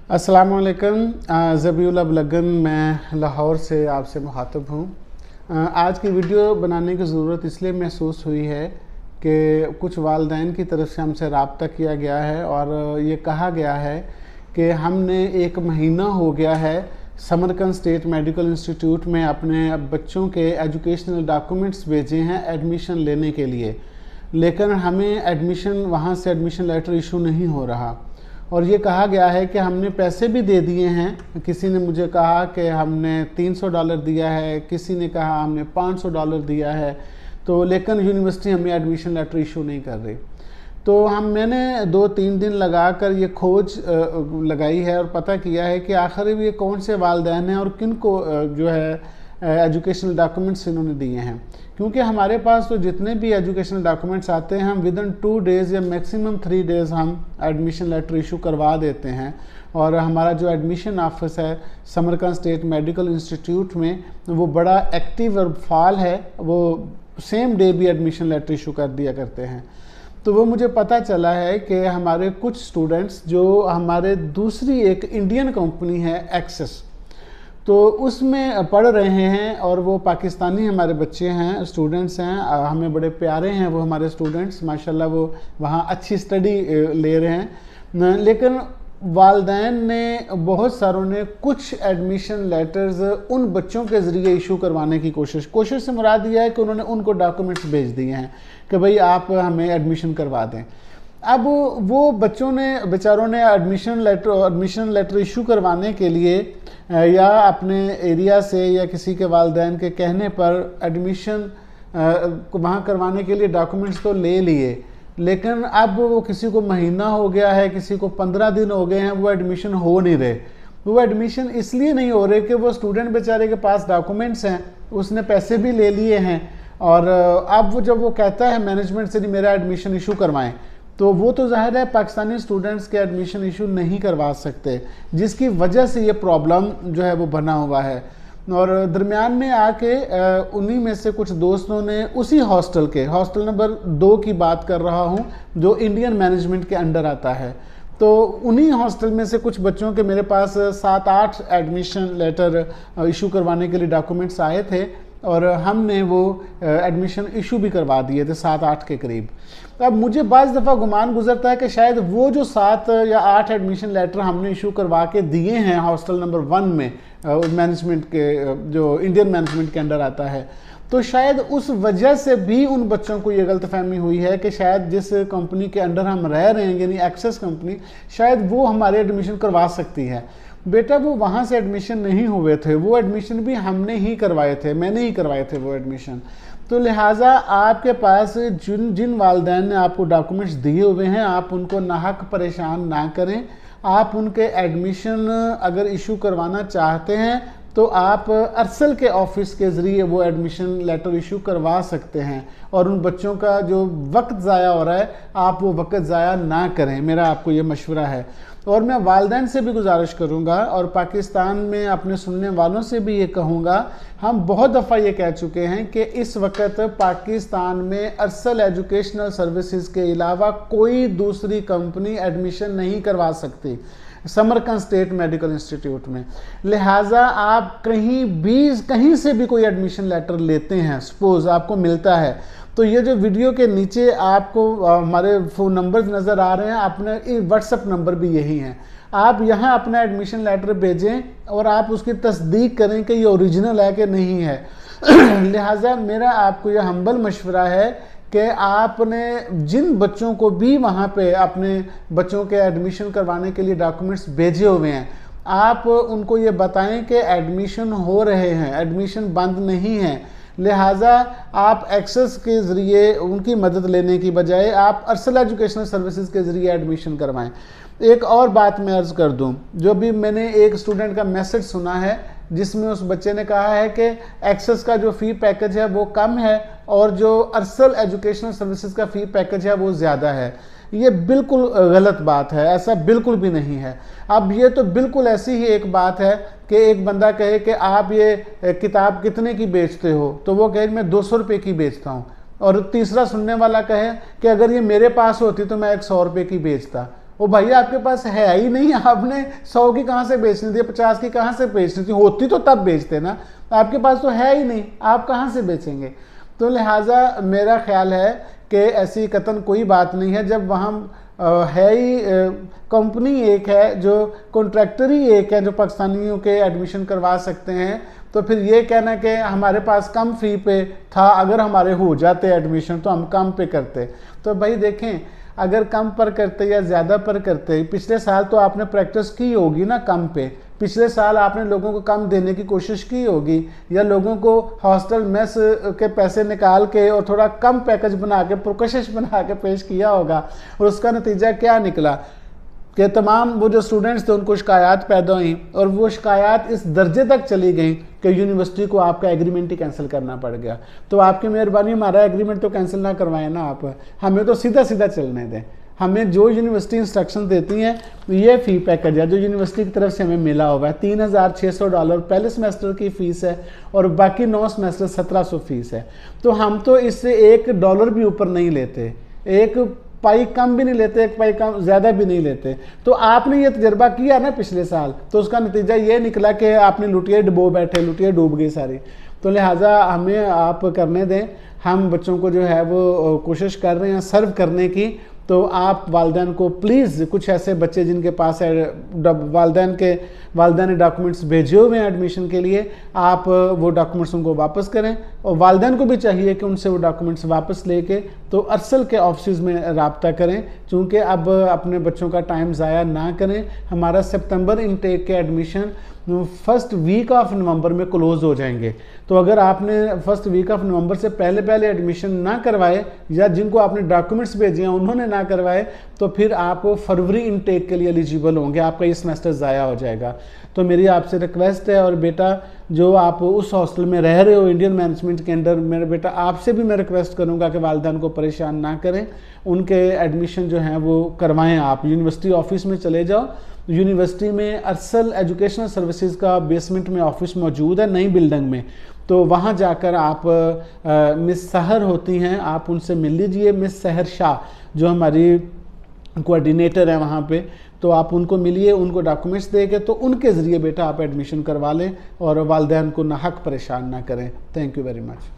अस्सलाम वालेकुम। ज़बीउल अबलगन मैं लाहौर से आपसे मुखातब हूँ। आज की वीडियो बनाने की ज़रूरत इसलिए महसूस हुई है कि कुछ वालिदैन की तरफ से हमसे रब्ता किया गया है और ये कहा गया है कि हमने 1 महीना हो गया है समरकंद स्टेट मेडिकल इंस्टीट्यूट में अपने बच्चों के एजुकेशनल डॉक्यूमेंट्स भेजे हैं एडमिशन लेने के लिए, लेकिन हमें एडमिशन वहाँ से एडमिशन लेटर इशू नहीं हो रहा। और ये कहा गया है कि हमने पैसे भी दे दिए हैं। किसी ने मुझे कहा कि हमने $300 दिया है, किसी ने कहा हमने $500 दिया है, तो लेकिन यूनिवर्सिटी हमें एडमिशन लेटर इशू नहीं कर रही। तो मैंने 2-3 दिन लगा कर ये खोज लगाई है और पता किया है कि आखिर ये कौन से वालिदैन हैं और किन को जो है एजुकेशनल डॉक्यूमेंट्स इन्होंने दिए हैं। क्योंकि हमारे पास तो जितने भी एजुकेशनल डॉक्यूमेंट्स आते हैं हम विदिन 2 डेज़ या मैक्सिमम 3 डेज़ हम एडमिशन लेटर इशू करवा देते हैं। और हमारा जो एडमिशन ऑफिस है समरकंद स्टेट मेडिकल इंस्टीट्यूट में वो बड़ा एक्टिव और फाल है, वो सेम डे भी एडमिशन लेटर इशू कर दिया करते हैं। तो वो मुझे पता चला है कि हमारे कुछ स्टूडेंट्स जो हमारे दूसरी एक इंडियन कंपनी है एक्सेस, तो उसमें पढ़ रहे हैं और वो पाकिस्तानी हमारे बच्चे हैं, स्टूडेंट्स हैं, हमें बड़े प्यारे हैं वो हमारे स्टूडेंट्स, माशाल्लाह वो वहाँ अच्छी स्टडी ले रहे हैं। लेकिन वालिदैन ने बहुत सारों ने कुछ एडमिशन लेटर्स उन बच्चों के ज़रिए इशू करवाने की कोशिश से मुराद दिया है कि उन्होंने उनको डॉक्यूमेंट्स भेज दिए हैं कि भाई आप हमें एडमिशन करवा दें। अब वो बच्चों ने बेचारों ने एडमिशन लेटर इशू करवाने के लिए या अपने एरिया से या किसी के वालिदैन के कहने पर एडमिशन वहाँ करवाने के लिए डॉक्यूमेंट्स तो ले लिए, लेकिन अब वो किसी को महीना हो गया है, किसी को 15 दिन हो गए हैं, वो एडमिशन हो नहीं रहे। वो एडमिशन इसलिए नहीं हो रहे कि वो स्टूडेंट बेचारे के पास डॉक्यूमेंट्स हैं, उसने पैसे भी ले लिए हैं और अब वो जब वो कहता है मैनेजमेंट से नहीं मेरा एडमिशन इशू करवाएं, तो वो तो जाहिर है पाकिस्तानी स्टूडेंट्स के एडमिशन इशू नहीं करवा सकते, जिसकी वजह से ये प्रॉब्लम जो है वो बना हुआ है। और दरमियान में आके उन्हीं में से कुछ दोस्तों ने उसी हॉस्टल नंबर 2 की बात कर रहा हूँ जो इंडियन मैनेजमेंट के अंडर आता है, तो उन्हीं हॉस्टल में से कुछ बच्चों के मेरे पास 7-8 एडमिशन लेटर इशू करवाने के लिए डॉक्यूमेंट्स आए थे और हमने वो एडमिशन इशू भी करवा दिए थे 7-8 के करीब। अब मुझे बाज़ दफ़ा गुमान गुजरता है कि शायद वो जो 7 या 8 एडमिशन लेटर हमने इशू करवा के दिए हैं हॉस्टल नंबर 1 में मैनेजमेंट के जो इंडियन मैनेजमेंट के अंडर आता है, तो शायद उस वजह से भी उन बच्चों को ये गलतफहमी हुई है कि शायद जिस कंपनी के अंडर हम रह रहे हैं यानी एक्सेस कंपनी, शायद वो हमारे एडमिशन करवा सकती है। बेटा वो वहाँ से एडमिशन नहीं हुए थे, वो एडमिशन भी हमने ही करवाए थे, मैंने ही करवाए थे वो एडमिशन। तो लिहाजा आपके पास जिन वालिदैन ने आपको डॉक्यूमेंट्स दिए हुए हैं आप उनको नाहक परेशान ना करें। आप उनके एडमिशन अगर इशू करवाना चाहते हैं तो आप अरसल के ऑफिस के ज़रिए वो एडमिशन लेटर इशू करवा सकते हैं और उन बच्चों का जो वक्त ज़ाया हो रहा है आप वो वक्त ज़ाया ना करें, मेरा आपको ये मशवरा है। और मैं वालिदैन से भी गुजारिश करूंगा और पाकिस्तान में अपने सुनने वालों से भी ये कहूँगा, हम बहुत दफ़ा ये कह चुके हैं कि इस वक्त पाकिस्तान में अरसल एजुकेशनल सर्विसेज के अलावा कोई दूसरी कंपनी एडमिशन नहीं करवा सकती समरकंद स्टेट मेडिकल इंस्टीट्यूट में। लिहाजा आप कहीं से भी कोई एडमिशन लेटर लेते हैं, सपोज आपको मिलता है, तो ये जो वीडियो के नीचे आपको हमारे फ़ोन नंबर नज़र आ रहे हैं, अपने व्हाट्सएप नंबर भी यही हैं, आप यहाँ अपना एडमिशन लेटर भेजें और आप उसकी तस्दीक करें कि ये ओरिजिनल है कि नहीं है। लिहाजा मेरा आपको यह हम्बल मशवरा है कि आपने जिन बच्चों को भी वहाँ पे अपने बच्चों के एडमिशन करवाने के लिए डॉक्यूमेंट्स भेजे हुए हैं, आप उनको ये बताएं कि एडमिशन हो रहे हैं, एडमिशन बंद नहीं है। लिहाजा आप एक्सेस के ज़रिए उनकी मदद लेने की बजाय आप अरसल एजुकेशनल सर्विसेज के ज़रिए एडमिशन करवाएं। एक और बात मैं अर्ज़ कर दूं, जो भी मैंने एक स्टूडेंट का मैसेज सुना है जिसमें उस बच्चे ने कहा है कि एक्सेस का जो फ़ी पैकेज है वो कम है और जो अरसल एजुकेशनल सर्विसेज का फ़ी पैकेज है वो ज़्यादा है। ये बिल्कुल गलत बात है, ऐसा बिल्कुल भी नहीं है। अब ये तो बिल्कुल ऐसी ही एक बात है कि एक बंदा कहे कि आप ये किताब कितने की बेचते हो, तो वो कहे मैं 200 रुपये की बेचता हूँ, और तीसरा सुनने वाला कहे कि अगर ये मेरे पास होती तो मैं 100 रुपये की बेचता। वो भैया आपके पास है ही नहीं, आपने 100 की कहाँ से बेचनी थी, 50 की कहाँ से बेचनी थी, होती तो तब बेचते ना, आपके पास तो है ही नहीं, आप कहाँ से बेचेंगे। तो लिहाजा मेरा ख्याल है कि ऐसी कतन कोई बात नहीं है। जब वहाँ है ही कंपनी एक है, जो कॉन्ट्रैक्टर ही एक है जो पाकिस्तानियों के एडमिशन करवा सकते हैं, तो फिर ये कहना कि हमारे पास कम फ़ी पे था, अगर हमारे हो जाते एडमिशन तो हम कम पे करते। तो भाई देखें, अगर कम पर करते या ज़्यादा पर करते, पिछले साल तो आपने प्रैक्टिस की होगी ना कम पे, पिछले साल आपने लोगों को कम देने की कोशिश की होगी, या लोगों को हॉस्टल मेस के पैसे निकाल के और थोड़ा कम पैकेज बना के प्रोकशिश बना के पेश किया होगा, और उसका नतीजा क्या निकला कि तमाम वो जो स्टूडेंट्स थे उनको शिकायत पैदा हुई, और वो शिकायत इस दर्जे तक चली गई कि यूनिवर्सिटी को आपका एग्रीमेंट ही कैंसिल करना पड़ गया। तो आपकी मेहरबानी हमारा एग्रीमेंट तो कैंसिल ना करवाएं ना आप, हमें तो सीधा सीधा चलने दें। हमें जो यूनिवर्सिटी इंस्ट्रक्शन देती हैं ये फ़ी पैकेज है जो यूनिवर्सिटी की तरफ से हमें मिला हुआ है। $3,600 पहले सेमेस्टर की फ़ीस है, और बाकी 9 सेमेस्टर 1700 फीस है। तो हम तो इससे $1 भी ऊपर नहीं लेते, एक पाई कम भी नहीं लेते, एक पाई कम ज़्यादा भी नहीं लेते। तो आपने ये तजर्बा किया ना पिछले साल, तो उसका नतीजा ये निकला कि आपने लुटिया डुबो बैठे, लुटिया डूब गई सारी। तो लिहाजा हमें आप करने दें, हम बच्चों को जो है वो कोशिश कर रहे हैं सर्व करने की। तो आप वालिदैन को प्लीज़, कुछ ऐसे बच्चे जिनके पास वालिदैन ने डॉक्यूमेंट्स भेजे हुए हैं एडमिशन के लिए, आप वो डॉक्यूमेंट्स उनको वापस करें, और वालिदैन को भी चाहिए कि उनसे वो डॉक्यूमेंट्स वापस लेके तो अरसल के ऑफिस में रब्ता करें, चूँकि अब अपने बच्चों का टाइम ज़ाया ना करें। हमारा सितंबर इनटेक के admission first week of November में क्लोज़ हो जाएंगे। तो अगर आपने फर्स्ट वीक ऑफ नवंबर से पहले एडमिशन ना करवाए, या जिनको आपने डॉक्यूमेंट्स भेजे हैं उन्होंने ना करवाए, तो फिर आप फरवरी इनटेक के लिए एलिजिबल होंगे, आपका ये सेमेस्टर ज़ाया हो जाएगा। तो मेरी आपसे रिक्वेस्ट है, और बेटा जो आप उस हॉस्टल में रह रहे हो इंडियन मैनेजमेंट के अंडर, मेरे बेटा आपसे भी मैं रिक्वेस्ट करूँगा कि वालिदैन को परेशान ना करें, उनके एडमिशन जो हैं वो करवाएँ। आप यूनिवर्सिटी ऑफिस में चले जाओ, यूनिवर्सिटी में अरसल एजुकेशनल सर्विसेज का बेसमेंट में ऑफिस मौजूद है नई बिल्डिंग में, तो वहाँ जाकर आप मिस सहर होती हैं, आप उनसे मिल लीजिए, मिस सहर शाह जो हमारी कोऑर्डिनेटर है वहाँ पे, तो आप उनको मिलिए, उनको डॉक्यूमेंट्स देके तो उनके ज़रिए बेटा आप एडमिशन करवा लें, और वालिदैन को नाहक परेशान ना करें। Thank you very much.